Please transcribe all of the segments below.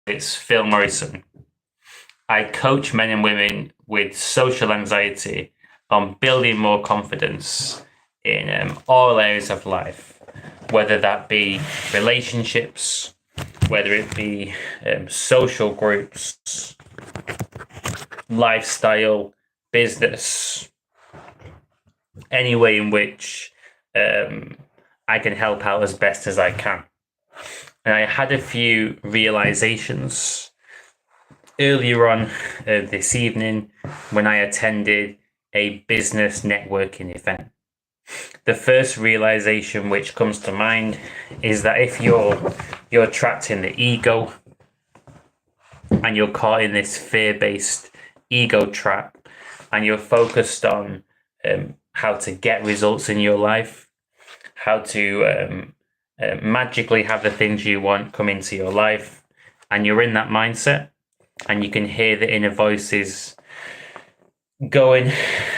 It's Phil Morrison. I coach men and women with social anxiety on building more confidence in all areas of life, whether that be relationships, whether it be social groups, lifestyle, business, any way in which I can help out as best as I can. And I had a few realizations earlier on this evening when I attended a business networking event. The first realization which comes to mind is that if you're trapped in the ego and you're caught in this fear-based ego trap and you're focused on how to get results in your life, how to magically have the things you want come into your life, and you're in that mindset, and you can hear the inner voices going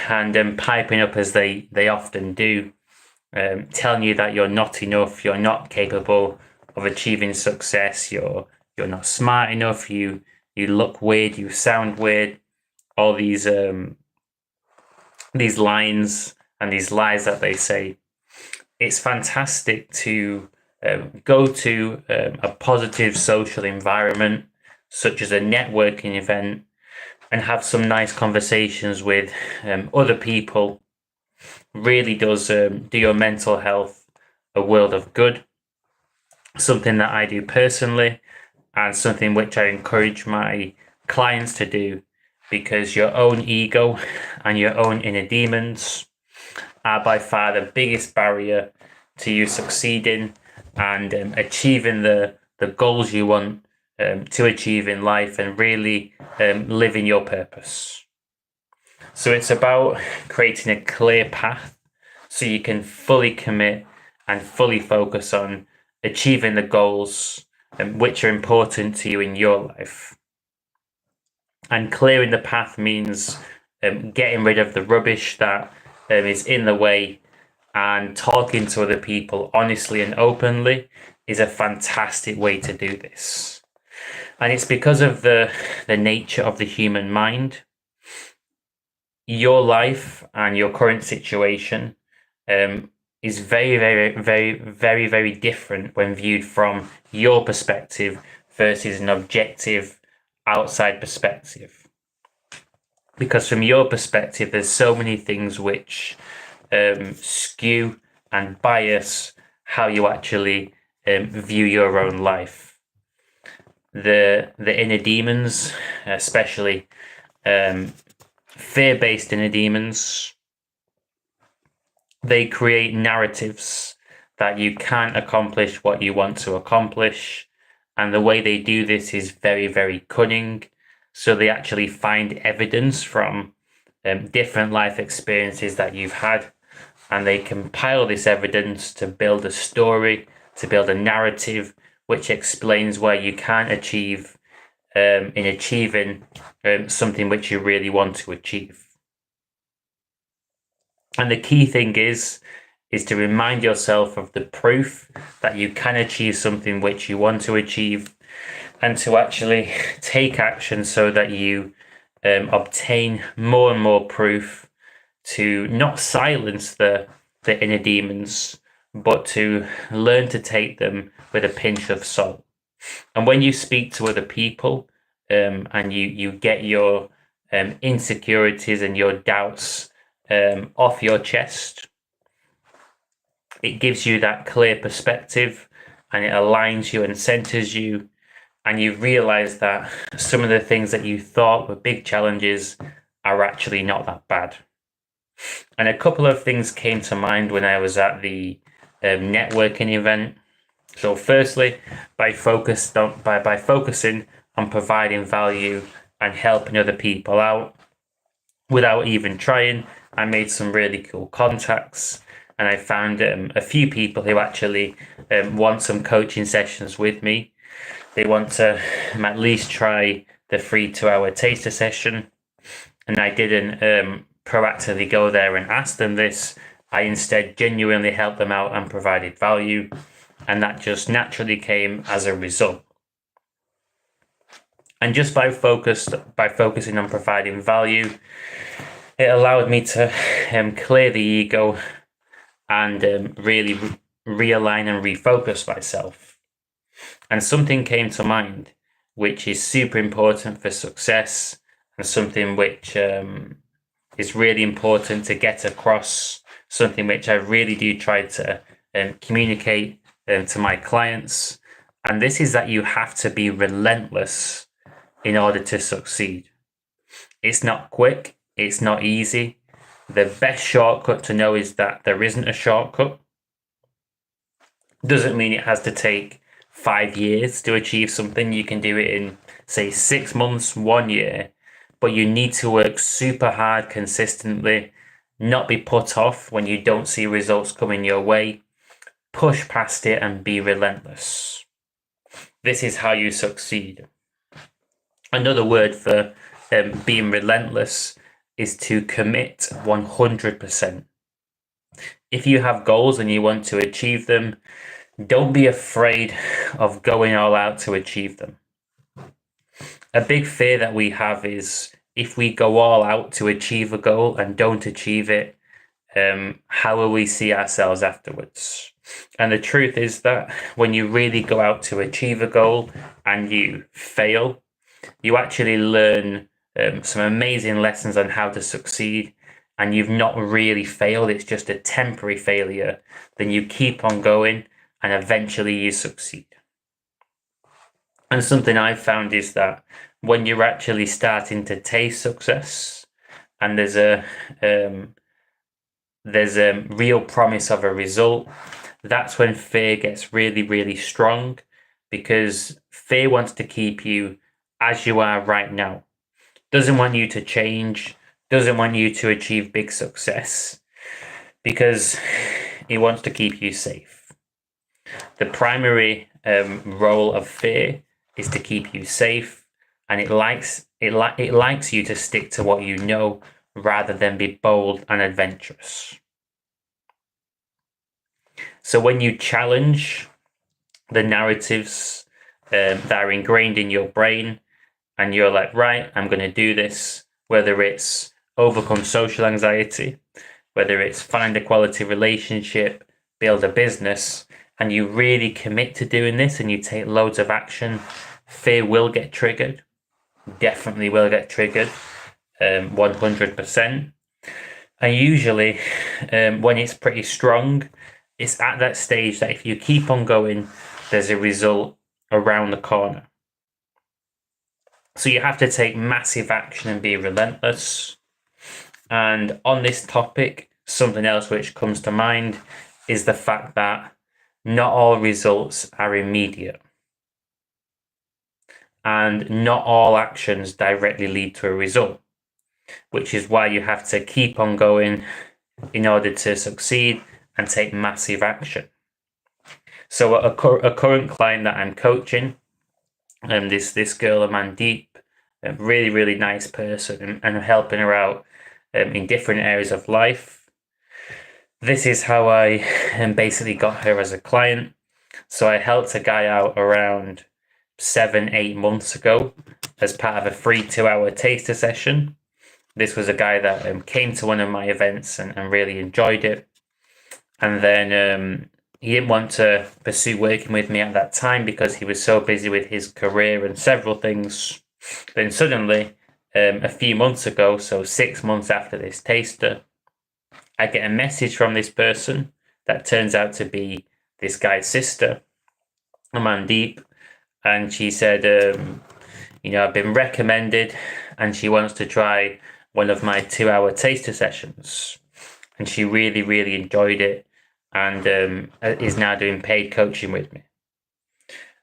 and piping up as they often do, telling you that you're not enough, you're not capable of achieving success, you're not smart enough, you look weird, you sound weird, all these lines and these lies that they say. It's fantastic to go to a positive social environment, such as a networking event, and have some nice conversations with other people. Really does do your mental health a world of good. Something that I do personally, and something which I encourage my clients to do, because your own ego and your own inner demons are by far the biggest barrier to you succeeding and achieving the goals you want to achieve in life, and really living your purpose. So it's about creating a clear path so you can fully commit and fully focus on achieving the goals which are important to you in your life. And clearing the path means getting rid of the rubbish that is in the way, and talking to other people honestly and openly is a fantastic way to do this. And it's because of the nature of the human mind. Your life and your current situation is very, very, very, very, very different when viewed from your perspective versus an objective outside perspective. Because from your perspective, there's so many things which skew and bias how you actually view your own life. The inner demons, especially fear-based inner demons, they create narratives that you can't accomplish what you want to accomplish. And the way they do this is very, very cunning. So they actually find evidence from different life experiences that you've had, and they compile this evidence to build a story, to build a narrative which explains where you can't achieve in achieving something which you really want to achieve. And the key thing is to remind yourself of the proof that you can achieve something which you want to achieve, and to actually take action so that you obtain more and more proof, to not silence the inner demons, but to learn to take them with a pinch of salt. And when you speak to other people and you get your insecurities and your doubts off your chest, it gives you that clear perspective, and it aligns you and centers you, and you realize that some of the things that you thought were big challenges are actually not that bad. And a couple of things came to mind when I was at the networking event. So firstly, by focusing on providing value and helping other people out without even trying, I made some really cool contacts, and I found a few people who actually want some coaching sessions with me. They want to at least try the free 2-hour taster session, and I didn't proactively go there and ask them this. I instead genuinely helped them out and provided value, and that just naturally came as a result. And just by focusing on providing value, it allowed me to clear the ego and really realign and refocus myself. And something came to mind, which is super important for success, and something which is really important to get across, something which I really do try to communicate to my clients. And this is that you have to be relentless in order to succeed. It's not quick, it's not easy. The best shortcut to know is that there isn't a shortcut. Doesn't mean it has to take 5 years to achieve something. You can do it in, say, 6 months, 1 year, but you need to work super hard consistently, not be put off when you don't see results coming your way. Push past it and be relentless. This is how you succeed. Another word for being relentless is to commit 100%. If you have goals and you want to achieve them, don't be afraid of going all out to achieve them. A big fear that we have is if we go all out to achieve a goal and don't achieve it, how will we see ourselves afterwards? And the truth is that when you really go out to achieve a goal and you fail, you actually learn some amazing lessons on how to succeed, and you've not really failed. It's just a temporary failure. Then you keep on going and eventually you succeed. And something I've found is that when you're actually starting to taste success and there's a real promise of a result, that's when fear gets really, really strong, because fear wants to keep you as you are right now. Doesn't want you to change, doesn't want you to achieve big success, because it wants to keep you safe. The primary role of fear is to keep you safe, and it likes you to stick to what you know rather than be bold and adventurous. So when you challenge the narratives that are ingrained in your brain, and you're like, right, I'm going to do this, whether it's overcome social anxiety, whether it's find a quality relationship, build a business, and you really commit to doing this and you take loads of action, fear will get triggered, definitely will get triggered, 100%. And usually when it's pretty strong, it's at that stage that if you keep on going, there's a result around the corner. So you have to take massive action and be relentless. And on this topic, something else which comes to mind is the fact that not all results are immediate. And not all actions directly lead to a result, which is why you have to keep on going in order to succeed and take massive action. So a current client that I'm coaching, this girl, Amandeep, a really, really nice person, and helping her out in different areas of life. This is how I basically got her as a client. So I helped a guy out around 7-8 months ago as part of a free 2-hour taster session. This was a guy that came to one of my events and really enjoyed it. And then he didn't want to pursue working with me at that time because he was so busy with his career and several things. Then suddenly, a few months ago, so 6 months after this taster, I get a message from this person that turns out to be this guy's sister, Amandeep, and she said, I've been recommended, and she wants to try one of my 2-hour taster sessions, and she really, really enjoyed it, and is now doing paid coaching with me.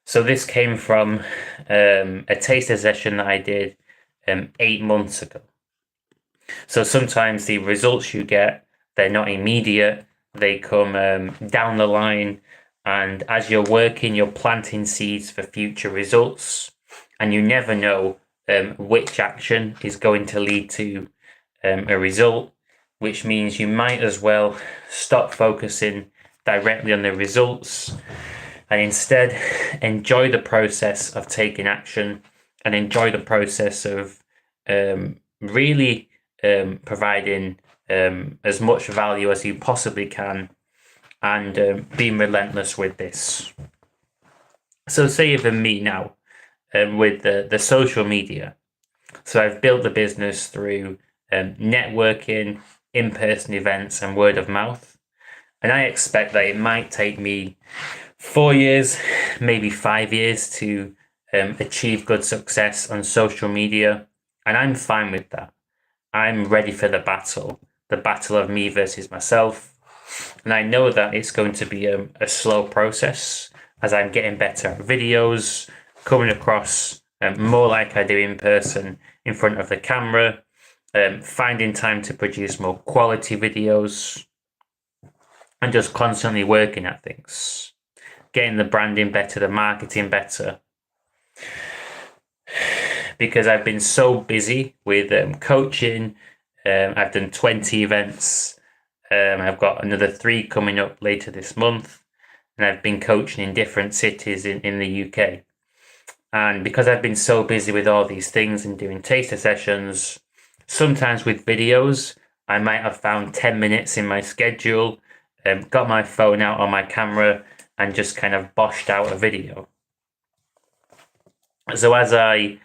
So this came from a taster session that I did 8 months ago. So sometimes the results you get, they're not immediate. They come down the line. And as you're working, you're planting seeds for future results. And you never know which action is going to lead to a result, which means you might as well stop focusing directly on the results and instead enjoy the process of taking action and enjoy the process of really providing as much value as you possibly can, and being relentless with this. So say even me now, with the social media. So I've built the business through networking, in-person events, and word of mouth. And I expect that it might take me 4 years, maybe 5 years to achieve good success on social media. And I'm fine with that. I'm ready for the battle of me versus myself. And I know that it's going to be a slow process as I'm getting better at videos, coming across more like I do in person in front of the camera, finding time to produce more quality videos, and just constantly working at things, getting the branding better, the marketing better. Because I've been so busy with coaching, I've done 20 events. I've got another 3 coming up later this month, and I've been coaching in different cities in the UK. And because I've been so busy with all these things and doing taster sessions, sometimes with videos, I might have found 10 minutes in my schedule, got my phone out on my camera, and just kind of boshed out a video. So as I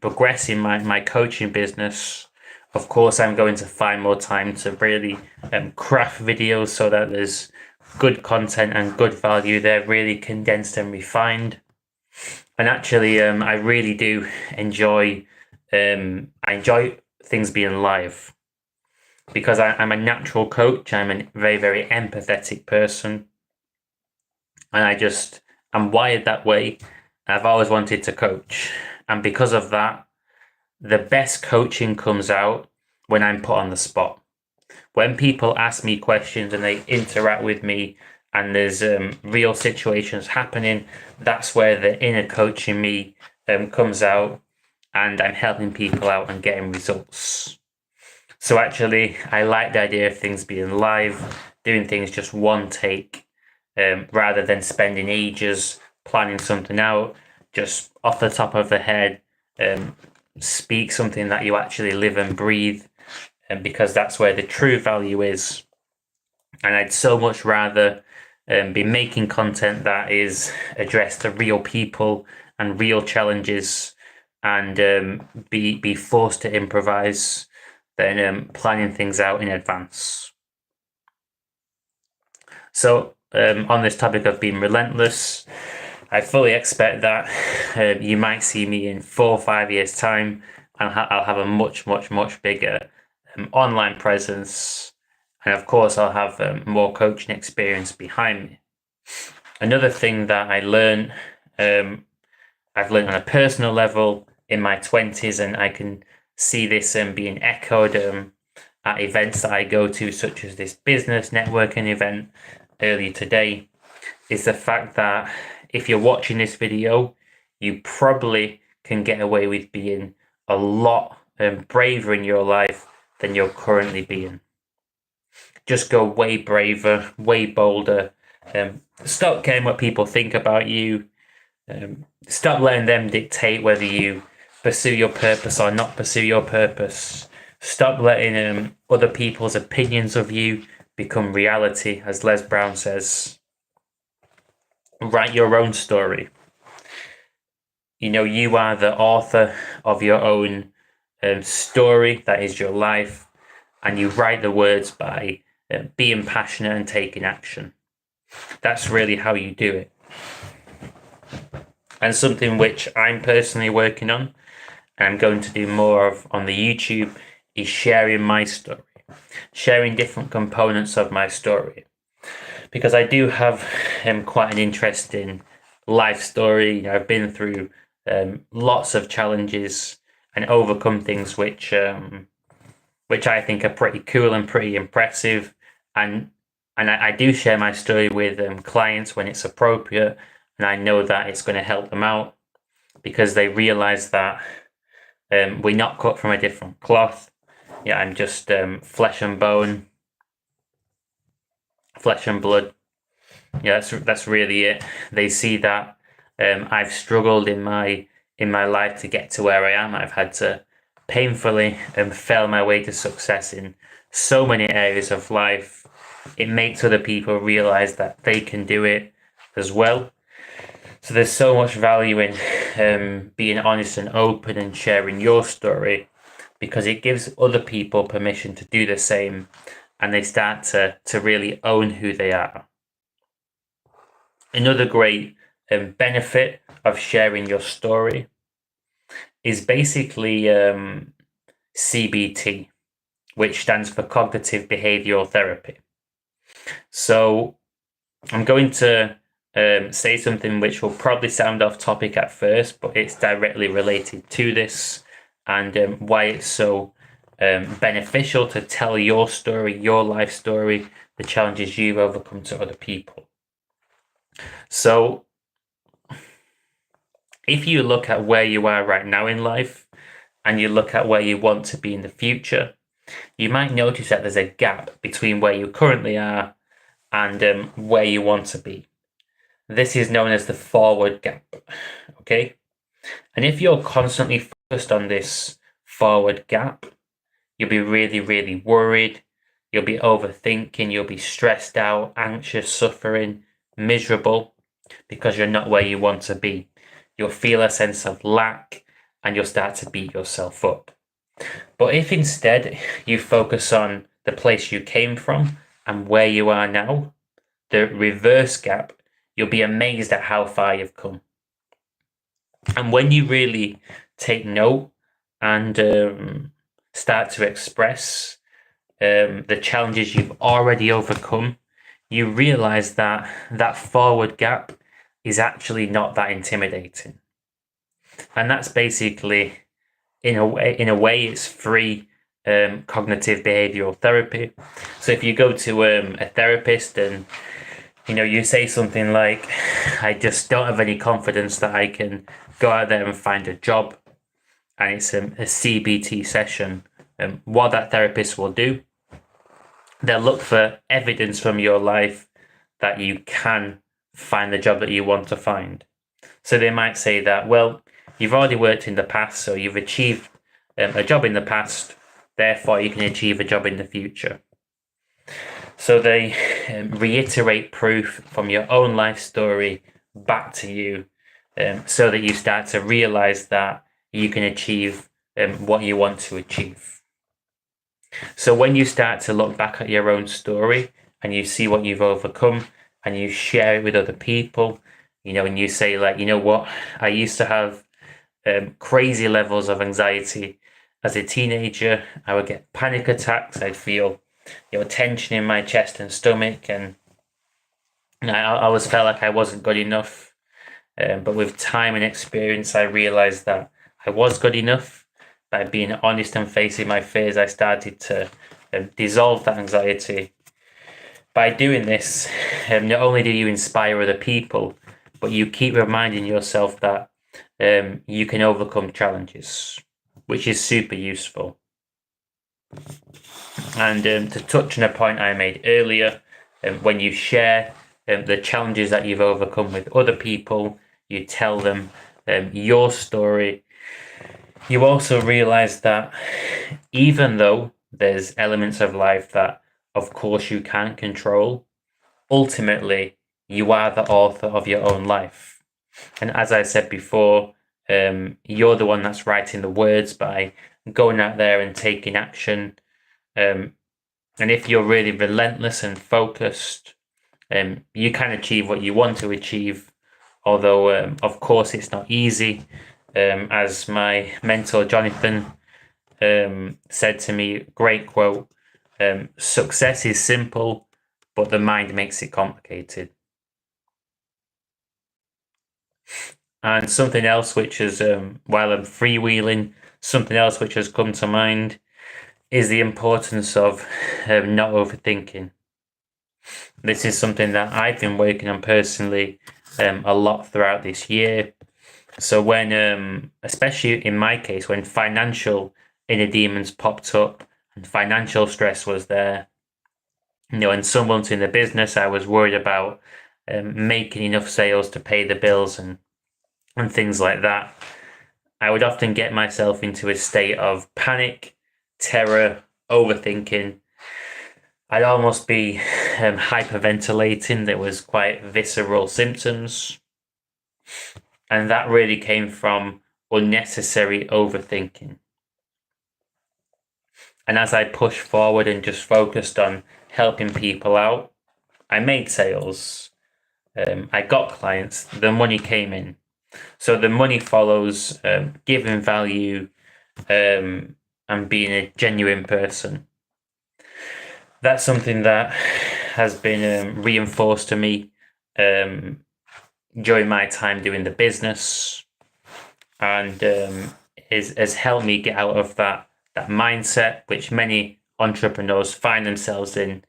progress in my coaching business, of course, I'm going to find more time to really craft videos so that there's good content and good value there, really condensed and refined. And actually, I really do enjoy. I enjoy things being live because I'm a natural coach. I'm a very, very empathetic person, and I'm wired that way. I've always wanted to coach, and because of that, the best coaching comes out when I'm put on the spot. When people ask me questions and they interact with me, and there's real situations happening, that's where the inner coach in me comes out, and I'm helping people out and getting results. So actually, I like the idea of things being live, doing things just one take, rather than spending ages planning something out, just off the top of the head, speak something that you actually live and breathe, and because that's where the true value is. And I'd so much rather be making content that is addressed to real people and real challenges, and be forced to improvise than planning things out in advance. So on this topic of being relentless, I fully expect that you might see me in 4 or 5 years' time, and I'll have a much, much, much bigger online presence. And of course, I'll have more coaching experience behind me. Another thing that I've learned on a personal level in my 20s, and I can see this being echoed at events that I go to, such as this business networking event earlier today, is the fact that if you're watching this video, you probably can get away with being a lot braver in your life than you're currently being. Just go way braver, way bolder. Stop caring what people think about you. Stop letting them dictate whether you pursue your purpose or not pursue your purpose. Stop letting other people's opinions of you become reality, as Les Brown says. Write your own story. You are the author of your own story, that is your life, and you write the words by being passionate and taking action. That's really how you do it. And something which I'm personally working on, and I'm going to do more of on the YouTube, is sharing my story, sharing different components of my story. Because I do have quite an interesting life story. I've been through lots of challenges and overcome things which I think are pretty cool and pretty impressive. And I do share my story with clients when it's appropriate, and I know that it's going to help them out because they realize that we're not cut from a different cloth. Yeah, I'm just flesh and bone, flesh and blood. Yeah, that's really it. They see that I've struggled in my in my life to get to where I am. I've had to painfully fail my way to success in so many areas of life. It makes other people realize that they can do it as well. So there's so much value in being honest and open and sharing your story, because it gives other people permission to do the same, and they start to really own who they are. Another great benefit of sharing your story is basically CBT, which stands for cognitive behavioral therapy. So I'm going to say something which will probably sound off topic at first, but it's directly related to this, and why it's so beneficial to tell your story, your life story, the challenges you've overcome to other people. So if you look at where you are right now in life and you look at where you want to be in the future, you might notice that there's a gap between where you currently are and where you want to be. This is known as the forward gap, okay? And if you're constantly focused on this forward gap, you'll be really, really worried. You'll be overthinking. You'll be stressed out, anxious, suffering, miserable, because you're not where you want to be. You'll feel a sense of lack, and you'll start to beat yourself up. But if instead you focus on the place you came from and where you are now, the reverse gap, you'll be amazed at how far you've come. And when you really take note and start to express the challenges you've already overcome, you realize that that forward gap is actually not that intimidating. And that's basically, in a way, it's free cognitive behavioral therapy. So if you go to a therapist and you say something like, I just don't have any confidence that I can go out there and find a job, and it's a CBT session, what that therapist will do, they'll look for evidence from your life that you can find the job that you want to find. So they might say that, well, you've already worked in the past, so you've achieved a job in the past, therefore you can achieve a job in the future. So they reiterate proof from your own life story back to you, so that you start to realize that you can achieve what you want to achieve. So when you start to look back at your own story and you see what you've overcome and you share it with other people, and you say, like, what, I used to have crazy levels of anxiety as a teenager. I would get panic attacks. I'd feel tension in my chest and stomach, and I always felt like I wasn't good enough. But with time and experience, I realized that I was good enough. By being honest and facing my fears, I started to dissolve that anxiety. By doing this, not only do you inspire other people, but you keep reminding yourself that you can overcome challenges, which is super useful. And to touch on a point I made earlier, when you share the challenges that you've overcome with other people, you tell them your story, you also realize that even though there's elements of life that, of course, you can't control, ultimately, you are the author of your own life. And as I said before, you're the one that's writing the words by going out there and taking action. And if you're really relentless and focused, you can achieve what you want to achieve. Although, of course, it's not easy. As my mentor, Jonathan, said to me, great quote, success is simple, but the mind makes it complicated. And something else which is, while I'm freewheeling, something else which has come to mind is the importance of not overthinking. This is something that I've been working on personally a lot throughout this year. So when, especially in my case, when financial inner demons popped up and financial stress was there, and some months in the business, I was worried about making enough sales to pay the bills and things like that. I would often get myself into a state of panic, terror, overthinking. I'd almost be hyperventilating. There was quite visceral symptoms. And that really came from unnecessary overthinking. And as I pushed forward and just focused on helping people out, I made sales. I got clients. The money came in. So the money follows giving value and being a genuine person. That's something that has been reinforced to me during my time doing the business, and has helped me get out of that mindset which many entrepreneurs find themselves in,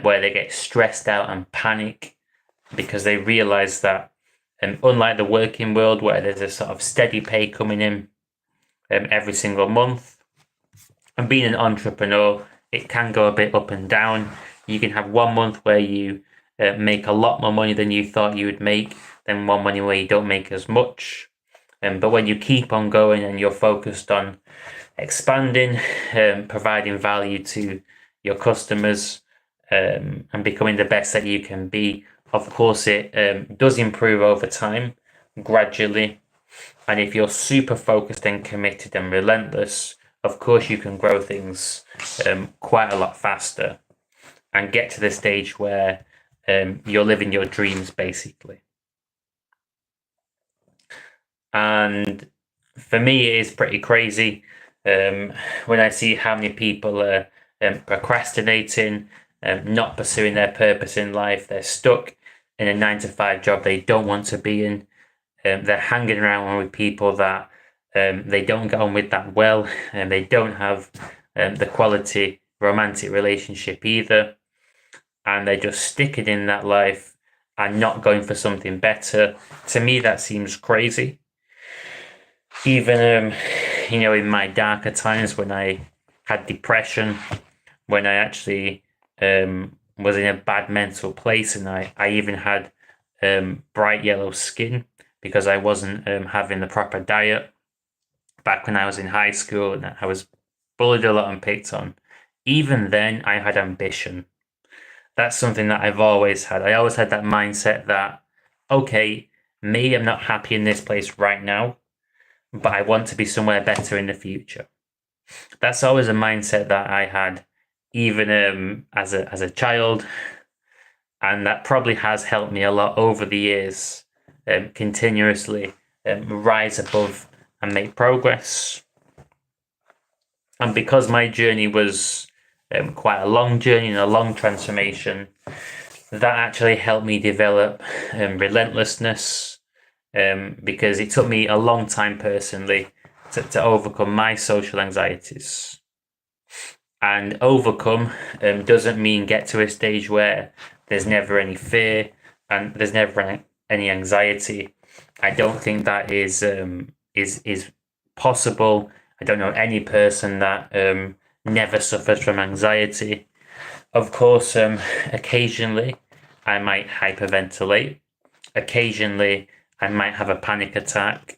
where they get stressed out and panic because they realize that, unlike the working world where there's a sort of steady pay coming in every single month, and being an entrepreneur, it can go a bit up and down. You can have 1 month where you make a lot more money than you thought you would make, then 1 month where you don't make as much. But when you keep on going and you're focused on expanding, providing value to your customers, and becoming the best that you can be, of course, it does improve over time, gradually. And if you're super focused and committed and relentless, of course, you can grow things quite a lot faster and get to the stage where you're living your dreams, basically. And for me, it is pretty crazy when I see how many people are procrastinating, not pursuing their purpose in life. They're stuck in a 9-to-5 job they don't want to be in. They're hanging around with people that they don't get on with that well, and they don't have the quality romantic relationship either. And they're just sticking in that life and not going for something better. To me, that seems crazy. Even, in my darker times when I had depression, when I actually was in a bad mental place, and I even had bright yellow skin because I wasn't having the proper diet. Back when I was in high school and I was bullied a lot and picked on, even then I had ambition. That's something that I've always had. I always had that mindset that, okay, maybe I'm not happy in this place right now, but I want to be somewhere better in the future. That's always a mindset that I had, even as a child, and that probably has helped me a lot over the years, continuously rise above and make progress. And because my journey was quite a long journey and a long transformation, that actually helped me develop relentlessness, because it took me a long time personally to overcome my social anxieties. And overcome doesn't mean get to a stage where there's never any fear and there's never any anxiety. I don't think that is possible. I don't know any person that never suffers from anxiety. Of course, occasionally I might hyperventilate. Occasionally I might have a panic attack.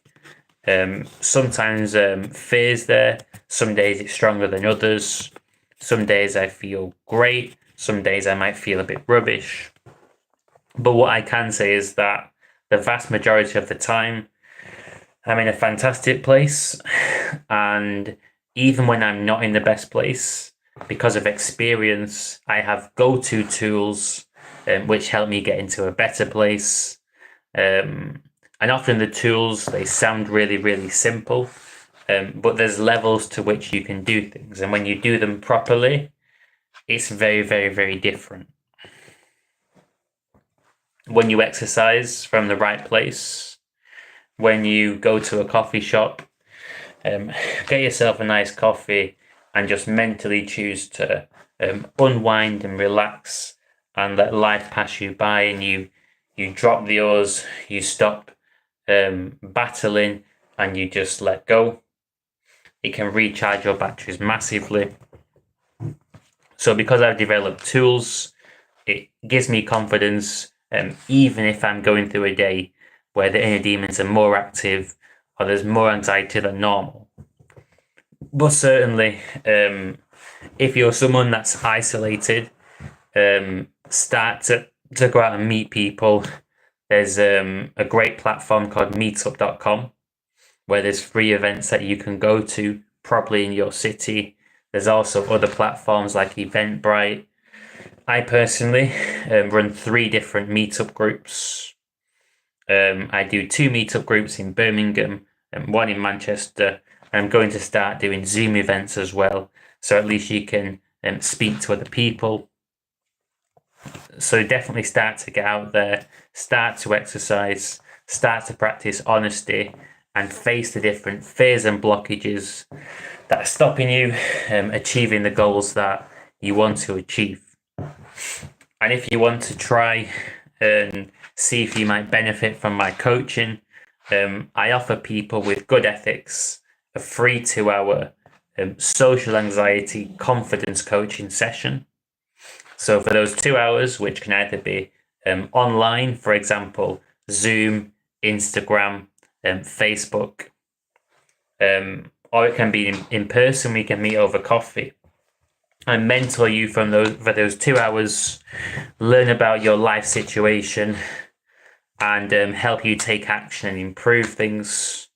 Sometimes fear's there. Some days it's stronger than others. Some days I feel great. Some days I might feel a bit rubbish. But what I can say is that the vast majority of the time, I'm in a fantastic place. And even when I'm not in the best place, because of experience, I have go-to tools which help me get into a better place. And often the tools, they sound really, really simple, but there's levels to which you can do things. And when you do them properly, it's very, very, very different. When you exercise from the right place, when you go to a coffee shop, get yourself a nice coffee and just mentally choose to unwind and relax and let life pass you by, and you drop the oars, you stop battling, and you just let go. It can recharge your batteries massively. So because I've developed tools, it gives me confidence, even if I'm going through a day where the inner demons are more active, or there's more anxiety than normal. But certainly, if you're someone that's isolated, start to go out and meet people. There's a great platform called meetup.com where there's free events that you can go to, probably in your city. There's also other platforms like Eventbrite. I personally run 3 different meetup groups. I do 2 meetup groups in Birmingham and 1 in Manchester. I'm going to start doing Zoom events as well, so at least you can speak to other people. So definitely start to get out there, start to exercise, start to practice honesty, and face the different fears and blockages that are stopping you achieving the goals that you want to achieve. And if you want to try and see if you might benefit from my coaching, I offer people with good ethics a free 2-hour social anxiety confidence coaching session. So for those 2 hours, which can either be online, for example, Zoom, Instagram, Facebook, or it can be in person. We can meet over coffee. I mentor you for those 2 hours, learn about your life situation, and help you take action and improve things.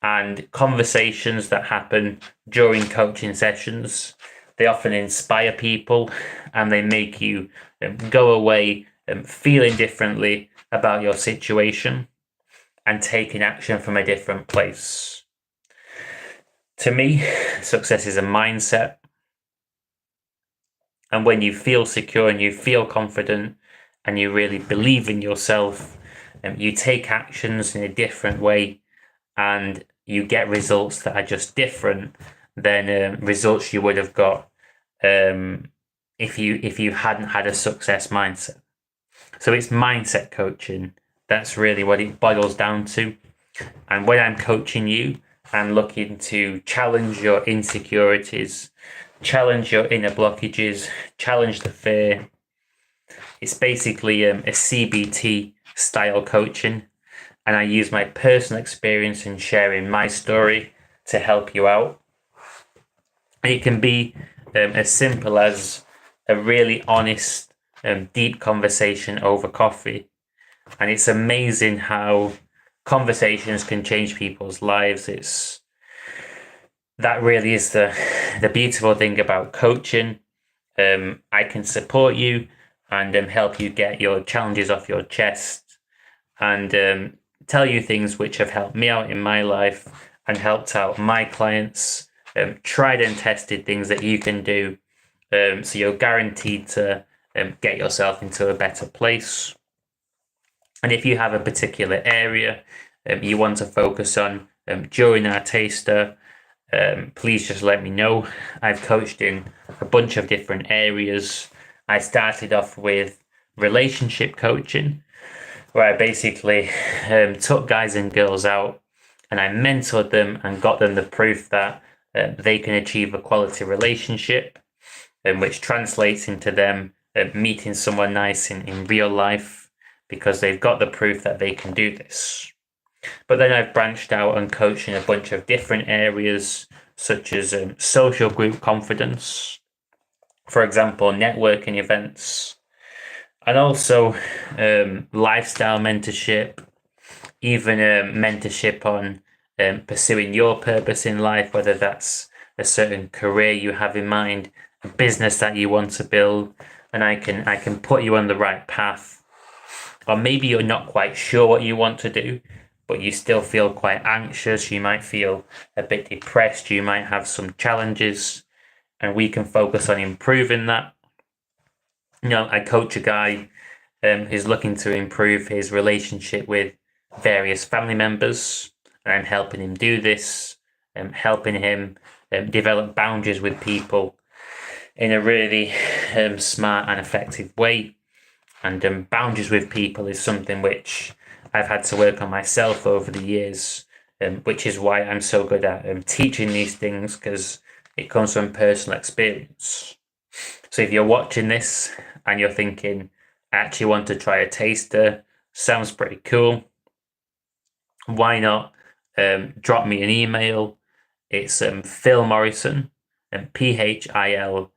And conversations that happen during coaching sessions, they often inspire people and they make you go away feeling differently about your situation and taking action from a different place. To me, success is a mindset. And when you feel secure and you feel confident and you really believe in yourself, you take actions in a different way and you get results that are just different than results you would have got if you hadn't had a success mindset. So it's mindset coaching. That's really what it boils down to. And when I'm coaching you, I'm looking to challenge your insecurities, challenge your inner blockages, challenge the fear. It's basically a CBT style coaching. And I use my personal experience in sharing my story to help you out. It can be as simple as a really honest, deep conversation over coffee. And it's amazing how conversations can change people's lives. That really is the beautiful thing about coaching. I can support you and help you get your challenges off your chest and tell you things which have helped me out in my life and helped out my clients, tried and tested things that you can do. So you're guaranteed to get yourself into a better place. And if you have a particular area you want to focus on during our taster, please just let me know. I've coached in a bunch of different areas. I started off with relationship coaching, where I basically took guys and girls out and I mentored them and got them the proof that they can achieve a quality relationship, which translates into them meeting someone nice in real life because they've got the proof that they can do this. But then I've branched out and coached in a bunch of different areas, such as social group confidence, for example, networking events, and also lifestyle mentorship, even mentorship on pursuing your purpose in life, whether that's a certain career you have in mind, a business that you want to build, and I can put you on the right path. Or maybe you're not quite sure what you want to do, but you still feel quite anxious. You might feel a bit depressed. You might have some challenges, and we can focus on improving that. I coach a guy who's looking to improve his relationship with various family members, and I'm helping him do this, helping him develop boundaries with people in a really smart and effective way. And boundaries with people is something which I've had to work on myself over the years, which is why I'm so good at teaching these things, because it comes from personal experience. So if you're watching this and you're thinking, I actually want to try a taster, sounds pretty cool, why not drop me an email. It's Phil Morrison, and PhilMorrison.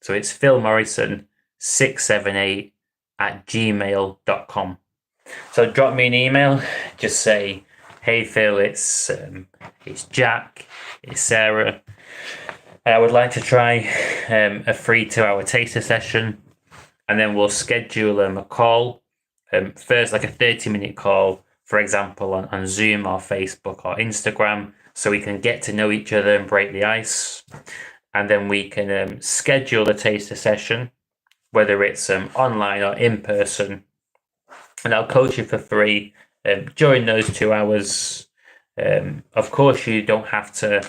So it's Phil Morrison 678 at gmail.com. So drop me an email. Just say, hey Phil, it's Jack, it's Sarah. I would like to try a free 2-hour taster session, and then we'll schedule a call. First, like a 30-minute call, for example, on Zoom or Facebook or Instagram, so we can get to know each other and break the ice. And then we can schedule a taster session, whether it's online or in person. And I'll coach you for free during those 2 hours. Of course, you don't have to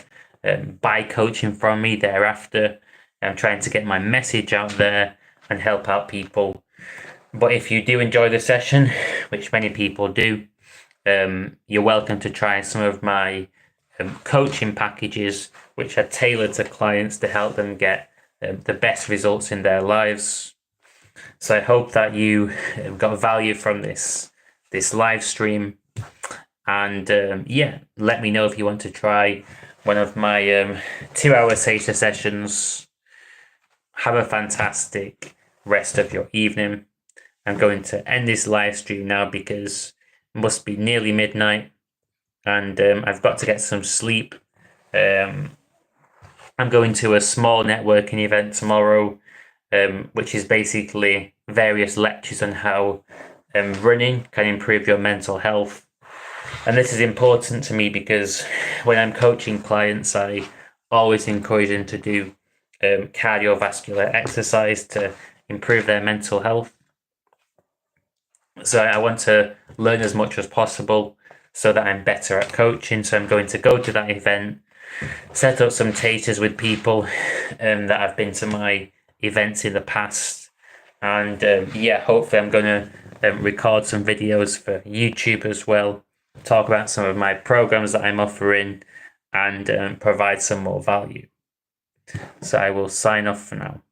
buy coaching from me thereafter. I'm trying to get my message out there and help out people. But if you do enjoy the session, which many people do, you're welcome to try some of my coaching packages, which are tailored to clients to help them get the best results in their lives. So I hope that you got value from this live stream. And let me know if you want to try one of my 2-hour taster sessions. Have a fantastic rest of your evening. I'm going to end this live stream now because it must be nearly midnight, and I've got to get some sleep. I'm going to a small networking event tomorrow, which is basically various lectures on how running can improve your mental health. And this is important to me because when I'm coaching clients, I always encourage them to do cardiovascular exercise to improve their mental health. So I want to learn as much as possible so that I'm better at coaching. So I'm going to go to that event, set up some tasters with people that have been to my events in the past. And hopefully I'm going to record some videos for YouTube as well, talk about some of my programs that I'm offering, and provide some more value. So I will sign off for now.